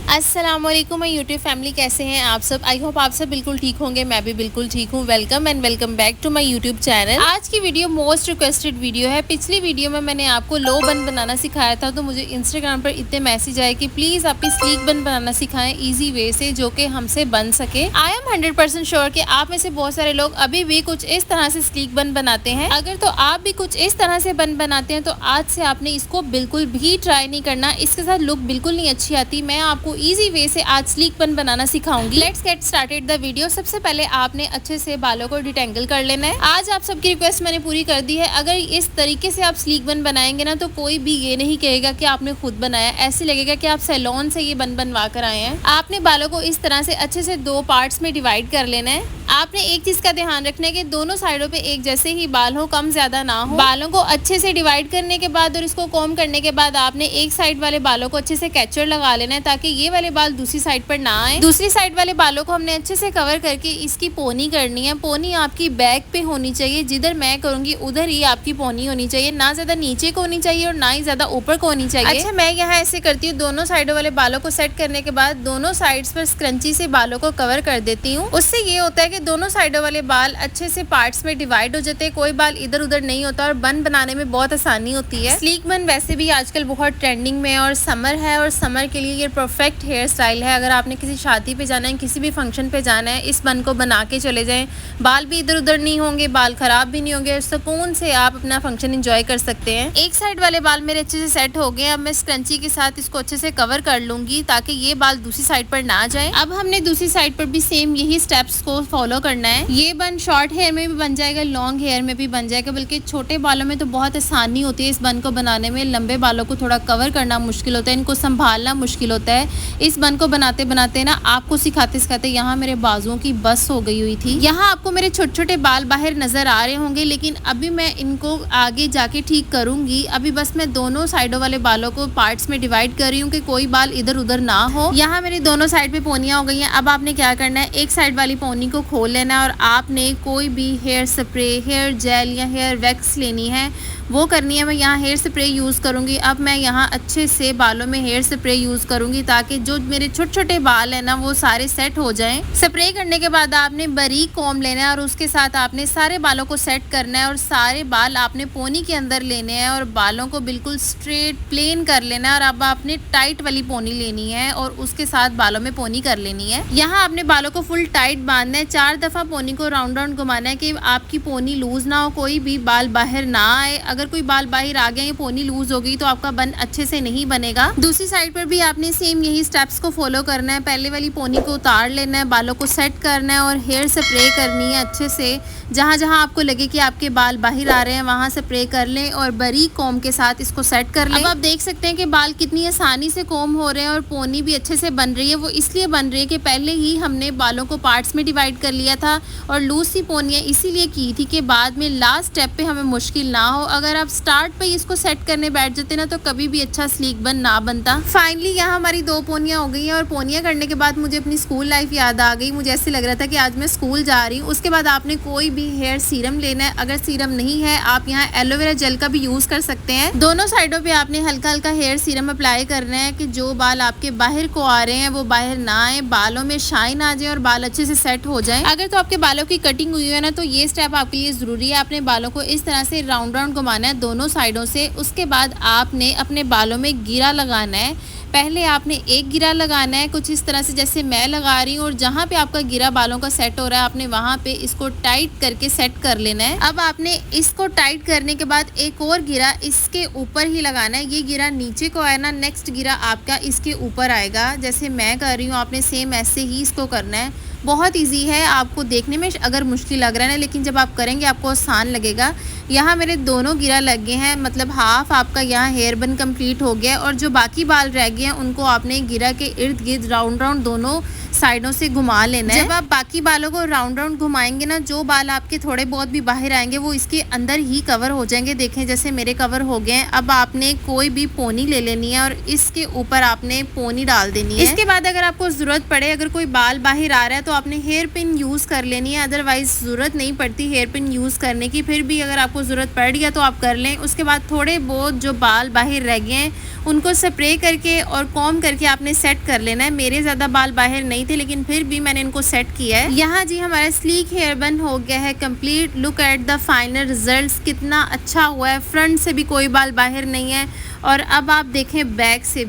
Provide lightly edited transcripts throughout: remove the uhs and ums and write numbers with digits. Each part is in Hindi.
अस्सलामुअलैकुम माय यूट्यूब फैमिली, कैसे हैं आप सब। आई होप आप सब बिल्कुल ठीक होंगे। मैं भी बिल्कुल ठीक हूँ। Welcome back to my YouTube channel. आज की वीडियो मोस्ट रिक्वेस्टेड वीडियो है। पिछली वीडियो में मैंने आपको लो बन बनाना सिखाया था, तो मुझे इंस्टाग्राम पर इतने मैसेज आए कि प्लीज़ आप स्लीक बन बनाना सिखाएं ईजी वे से, जो कि हमसे बन सके। आई एम 100% श्योर कि आप में से बहुत सारे लोग अभी भी कुछ इस तरह से स्लीक बन बनाते हैं। अगर तो आप भी कुछ इस तरह से बन बनाते हैं तो आज से आपने इसको बिल्कुल भी ट्राई नहीं करना। इसके साथ लुक बिल्कुल नहीं अच्छी आती। मैं आपको इजी वे से आज स्लीक बन बनाना सिखाऊंगी। Let's get started the video. सबसे पहले आपने अच्छे से बालों को डिटेंगल कर लेना है। आज आप सबकी रिक्वेस्ट मैंने पूरी कर दी है। अगर इस तरीके से आप स्लीक बन बनाएंगे ना, तो कोई भी ये नहीं कहेगा कि आपने खुद बनाया। ऐसे लगेगा कि आप सैलून से ये बन बनवा कर आए हैं। आपने बालों को इस तरह से अच्छे से दो पार्ट्स में डिवाइड कर लेना है। आपने एक चीज का ध्यान रखना है कि दोनों साइडों पे एक जैसे ही बाल हो, कम ज्यादा ना हो। बालों को अच्छे से डिवाइड करने के बाद और इसको कॉम्ब करने के बाद आपने एक साइड वाले बालों को अच्छे से कैचर लगा लेना है, ताकि ये वाले बाल दूसरी साइड पर ना आए। दूसरी साइड वाले बालों को हमने अच्छे से कवर करके इसकी पोनी करनी है। पोनी आपकी बैक पे होनी चाहिए। जिधर मैं करूंगी उधर ही आपकी पोनी होनी चाहिए। ना ज्यादा नीचे को होनी चाहिए और ना ही ज्यादा ऊपर को होनी चाहिए। अच्छा, मैं यहाँ ऐसे करती हूँ। दोनों साइडों वाले बालों को सेट करने के बाद दोनों साइड्स पर स्क्रंची से बालों को कवर कर देती हूँ। उससे ये होता है कि दोनों साइडों वाले बाल अच्छे से पार्ट्स में डिवाइड हो जाते हैं। कोई बाल इधर उधर नहीं होता और बन बनाने में बहुत आसानी होती है। स्लीक बन वैसे भी आजकल बहुत ट्रेंडिंग में है और समर है, और समर के लिए ये परफेक्ट हेयर स्टाइल है। अगर आपने किसी शादी पे जाना है, किसी भी फंक्शन पे जाना है, इस बन को बना के चले जाएं। बाल भी इधर उधर नहीं होंगे, बाल खराब भी नहीं होंगे, सुकून से आप अपना फंक्शन एंजॉय कर सकते हैं। एक साइड वाले बाल मेरे अच्छे से सेट हो गए। अब मैं स्क्रंची के साथ इसको अच्छे से कवर कर लूंगी, ताकि ये बाल दूसरी साइड पर ना जाए। अब हमने दूसरी साइड पर भी सेम यही स्टेप्स को फॉलो करना है। ये बन शॉर्ट हेयर में भी बन जाएगा, लॉन्ग हेयर में भी बन जाएगा। बल्कि छोटे बालों में तो बहुत आसानी होती है इस बन को बनाने में। लंबे बालों को थोड़ा कवर करना मुश्किल होता है, इनको संभालना मुश्किल होता है। इस बन को बनाते बनाते ना, आपको सिखाते सिखाते यहाँ मेरे बाजुओं की बस हो गई हुई थी। यहाँ आपको मेरे छोटे छोटे बाल बाहर नजर आ रहे होंगे, लेकिन अभी मैं इनको आगे जाके ठीक करूंगी। अभी बस मैं दोनों साइडों वाले बालों को पार्ट्स में डिवाइड कर रही हूँ कि कोई बाल इधर उधर ना हो। यहाँ मेरी दोनों साइड पे पोनियां हो गई हैं। अब आपने क्या करना है, एक साइड वाली पोनी को खोल लेना है और आपने कोई भी हेयर स्प्रे, हेयर जेल या हेयर वैक्स लेनी है, वो करनी है। मैं यहाँ हेयर स्प्रे यूज़ करूँगी। अब मैं यहाँ अच्छे से बालों में हेयर स्प्रे यूज़ करूँगी, ताकि जो मेरे छोटे छोटे बाल है ना, वो सारे सेट हो जाएं। स्प्रे करने के बाद आपने बारीक कॉम्ब लेना है और उसके साथ आपने सारे बालों को सेट करना है, और सारे बाल आपने पोनी के अंदर लेने हैं और बालों को बिल्कुल स्ट्रेट प्लेन कर लेना है। और अब आपने टाइट वाली पोनी लेनी है और उसके साथ बालों में पोनी कर लेनी है। यहाँ आपने बालों को फुल टाइट बांधना है। 4 दफ़ा पोनी को राउंड राउंड घुमाना है कि आपकी पोनी लूज ना हो, कोई भी बाल बाहर ना आए। अगर कोई बाल बाहर आ गया, ये पोनी लूज हो गई, तो आपका बन अच्छे से नहीं बनेगा। दूसरी साइड पर भी आपने सेम यही स्टेप्स को फॉलो करना है। पहले वाली पोनी को उतार लेना है, बालों को सेट करना है और हेयर स्प्रे करनी है अच्छे से। जहाँ जहाँ आपको लगे कि आपके बाल बाहर आ रहे हैं, वहाँ स्प्रे कर लें और बारीक कॉम्ब के साथ इसको सेट कर लें। अब आप देख सकते हैं कि बाल कितनी आसानी से कॉम्ब हो रहे हैं और पोनी भी अच्छे से बन रही है। वो इसलिए बन रही है कि पहले ही हमने बालों को पार्ट्स में डिवाइड कर लिया था, और लूज सी पोनियाँ इसीलिए की थी कि बाद में लास्ट स्टेप पे हमें मुश्किल ना हो। अगर आप स्टार्ट पे इसको सेट करने बैठ जाते ना, तो कभी भी अच्छा स्लीक बन ना बनता। फाइनली यहाँ हमारी 2 पोनियाँ हो गई हैं, और पोनियाँ करने के बाद मुझे अपनी स्कूल लाइफ याद आ गई। मुझे ऐसे लग रहा था कि आज मैं स्कूल जा रही हूँ। उसके बाद आपने कोई भी हेयर सीरम लेना है। अगर सीरम नहीं है, आप यहाँ एलोवेरा जेल का भी यूज कर सकते हैं। दोनों साइडों पे आपने हल्का हल्का हेयर सीरम अप्लाई करना है, कि जो बाल आपके बाहर को आ रहे हैं वो बाहर ना आए, बालों में शाइन आ जाए और बाल अच्छे से सेट हो जाए। अगर तो आपके बालों की कटिंग हुई है ना, तो ये स्टेप आपके लिए जरूरी है। आपने बालों को इस तरह से राउंड राउंड घुमाना है दोनों साइडों से। उसके बाद आपने अपने बालों में गिरा लगाना है। पहले आपने एक गिरा लगाना है, कुछ इस तरह से जैसे मैं लगा रही हूँ, और जहाँ पे आपका गिरा बालों का सेट हो रहा है, आपने वहाँ पे इसको टाइट करके सेट कर लेना है। अब आपने इसको टाइट करने के बाद एक और गिरा इसके ऊपर ही लगाना है। ये गिरा नीचे को आया ना, नेक्स्ट गिरा आपका इसके ऊपर आएगा। जैसे मैं कर रही हूँ, आपने सेम ऐसे ही इसको करना है। बहुत इजी है। आपको देखने में अगर मुश्किल लग रहा है ना, लेकिन जब आप करेंगे आपको आसान लगेगा। यहाँ मेरे दोनों गिरा लग गए हैं, मतलब हाफ आपका यहाँ हेयर बन कंप्लीट हो गया, और जो बाकी बाल रह गए हैं उनको आपने गिरा के इर्द गिर्द राउंड राउंड दोनों साइडों से घुमा लेना है। जब आप बाकी बालों को राउंड राउंड घुमाएंगे ना, जो बाल आपके थोड़े बहुत भी बाहर आएंगे वो इसके अंदर ही कवर हो जाएंगे। देखें जैसे मेरे कवर हो गए हैं। अब आपने कोई भी पोनी ले लेनी है और इसके ऊपर आपने पोनी डाल देनी है। इसके बाद अगर आपको जरूरत पड़े, अगर कोई बाल बाहर आ रहा है तो आपने हेयर पिन यूज़ कर लेनी है, अदरवाइज़ ज़रूरत नहीं पड़ती हेयर पिन यूज़ करने की। फिर भी अगर आपको ज़रूरत पड़ गया तो आप कर लें। उसके बाद थोड़े बहुत जो बाल बाहर रह गए हैं उनको स्प्रे करके और कॉम करके आपने सेट कर लेना है। मेरे ज़्यादा बाल बाहर नहीं थे लेकिन फिर भी मैंने इनको सेट किया है। यहाँ जी हमारा स्लीक हेयर बन हो गया है complete. Look at the final results, कितना अच्छा हुआ है। फ्रंट से भी कोई बाल बाहर नहीं है और अब आप देखें बैक से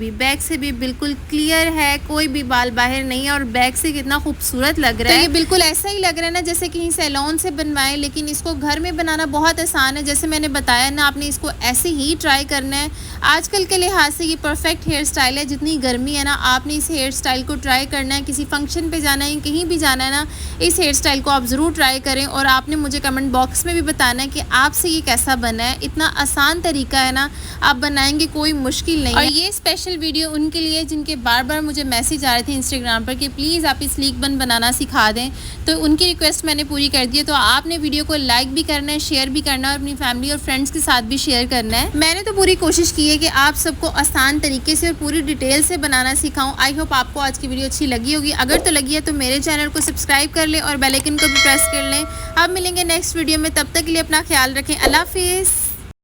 भी बिल्कुल क्लियर है, कोई भी बाल बाहर नहीं है और बैक से कितना खूबसूरत लग रहा है। तो ये बिल्कुल ऐसा ही लग रहा है ना जैसे कहीं सैलून से बनवाए, लेकिन इसको घर में बनाना बहुत आसान है। जैसे मैंने बताया ना, आपने इसको ऐसे ही ट्राई करना है। आजकल के लिहाज से ये परफेक्ट हेयर स्टाइल है। जितनी गर्मी है ना, आपने इस हेयर स्टाइल को ट्राई करना है। किसी फंक्शन पे जाना है, कहीं भी जाना है ना, इस हेयर स्टाइल को आप ज़रूर ट्राई करें और आपने मुझे कमेंट बॉक्स में भी बताना है कि आपसे ये कैसा बना है। इतना आसान तरीका है ना, आप बनाएंगे, कोई मुश्किल नहीं है। और ये स्पेशल वीडियो उनके लिए जिनके बार बार मुझे मैसेज आ रहे थे इंस्टाग्राम पर कि प्लीज़ आप इस स्लीक बन बनाना सिखा दें, तो उनकी रिक्वेस्ट मैंने पूरी कर दी है। तो आपने वीडियो को लाइक भी करना है, शेयर भी करना है और अपनी फैमिली और फ्रेंड्स के साथ भी शेयर करना है। मैंने तो पूरी कोशिश की है कि आप सबको आसान तरीके से और पूरी डिटेल से बनाना सिखाऊं। आई होप आपको आज की वीडियो अच्छी लगी होगी। अगर तो लगी है तो मेरे चैनल को सब्सक्राइब कर लें और बेल आइकन को भी प्रेस कर लें। अब मिलेंगे नेक्स्ट वीडियो में, तब तक के लिए अपना ख्याल रखें। अल्लाह हाफिज़।